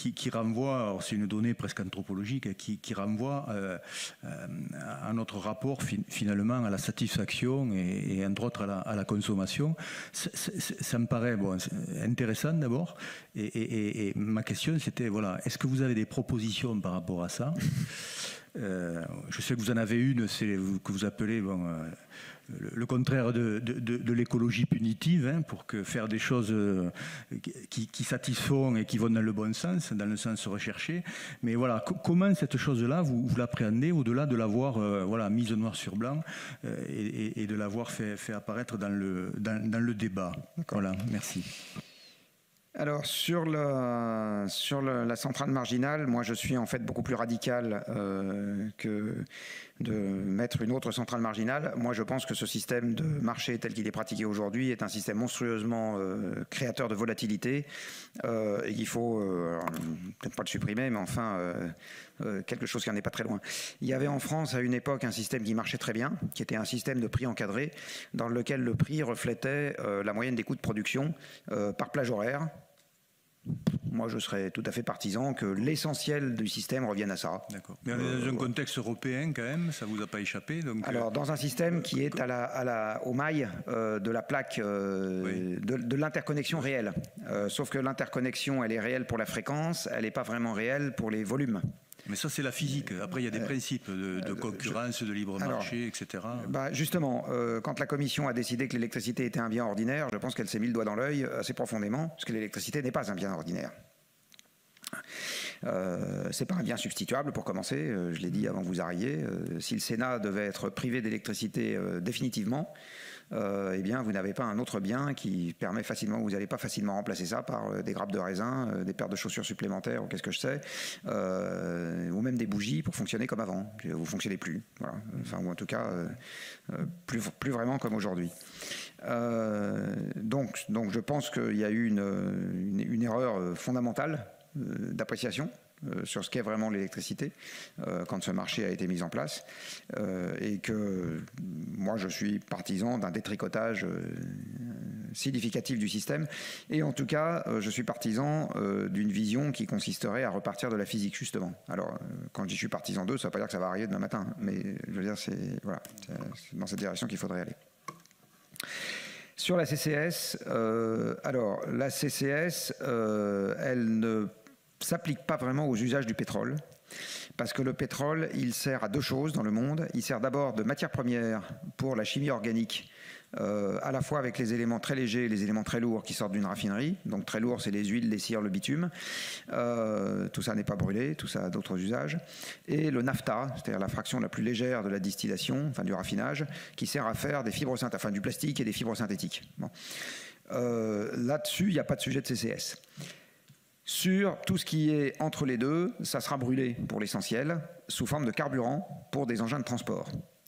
qui renvoie, c'est une donnée presque anthropologique, qui renvoie à notre rapport finalement à la satisfaction et entre autres à la consommation. Ça me paraît intéressant d'abord. Et ma question c'était, voilà, est-ce que vous avez des propositions par rapport à ça? Je sais que vous en avez une, c'est que vous appelez le contraire de l'écologie punitive, hein, pour faire des choses qui satisfont et qui vont dans le bon sens, dans le sens recherché. Mais voilà, comment cette chose-là, vous l'appréhendez au-delà de l'avoir mise noir sur blanc et de l'avoir fait apparaître dans le débat. Voilà, merci. Alors sur la centrale marginale, moi je suis en fait beaucoup plus radical que de mettre une autre centrale marginale. Moi je pense que ce système de marché tel qu'il est pratiqué aujourd'hui est un système monstrueusement créateur de volatilité et qu'il faut peut-être pas le supprimer, mais enfin quelque chose qui n'en est pas très loin. Il y avait en France à une époque un système qui marchait très bien, qui était un système de prix encadré, dans lequel le prix reflétait la moyenne des coûts de production par plage horaire. Moi, je serais tout à fait partisan que l'essentiel du système revienne à ça. D'accord. Mais on est dans un contexte européen quand même, ça ne vous a pas échappé donc... Alors, dans un système qui est aux mailles de la plaque de l'interconnexion réelle. Sauf que l'interconnexion, elle est réelle pour la fréquence, elle n'est pas vraiment réelle pour les volumes. Mais ça, c'est la physique. Après, il y a des principes de concurrence, de libre marché, etc. Justement, quand la Commission a décidé que l'électricité était un bien ordinaire, je pense qu'elle s'est mis le doigt dans l'œil assez profondément, parce que l'électricité n'est pas un bien ordinaire. C'est pas un bien substituable pour commencer, je l'ai dit avant que vous arriviez. Si le Sénat devait être privé d'électricité définitivement, eh bien vous n'avez pas un autre bien qui permet facilement, vous n'allez pas facilement remplacer ça par des grappes de raisin, des paires de chaussures supplémentaires ou qu'est-ce que je sais, ou même des bougies pour fonctionner comme avant. Vous ne fonctionnez plus, voilà. Enfin, ou en tout cas plus vraiment comme aujourd'hui. Donc je pense qu'il y a eu une erreur fondamentale d'appréciation sur ce qu'est vraiment l'électricité quand ce marché a été mis en place et que moi je suis partisan d'un détricotage significatif du système et en tout cas je suis partisan d'une vision qui consisterait à repartir de la physique justement. Alors quand je suis partisan d'eux, ça ne veut pas dire que ça va arriver demain matin, mais je veux dire c'est dans cette direction qu'il faudrait aller. Sur la CCS, alors la CCS, elle ne s'applique pas vraiment aux usages du pétrole, parce que le pétrole, il sert à deux choses dans le monde. Il sert d'abord de matière première pour la chimie organique, à la fois avec les éléments très légers et les éléments très lourds qui sortent d'une raffinerie. Donc très lourd, c'est les huiles, les cires, le bitume. Tout ça n'est pas brûlé, tout ça a d'autres usages. Et le naphtha, c'est-à-dire la fraction la plus légère de la distillation, enfin du raffinage, qui sert à faire des fibres synthétiques, enfin du plastique et des fibres synthétiques. Bon. Là-dessus, il n'y a pas de sujet de CCS. Sur tout ce qui est entre les deux, ça sera brûlé pour l'essentiel, sous forme de carburant pour des engins de transport.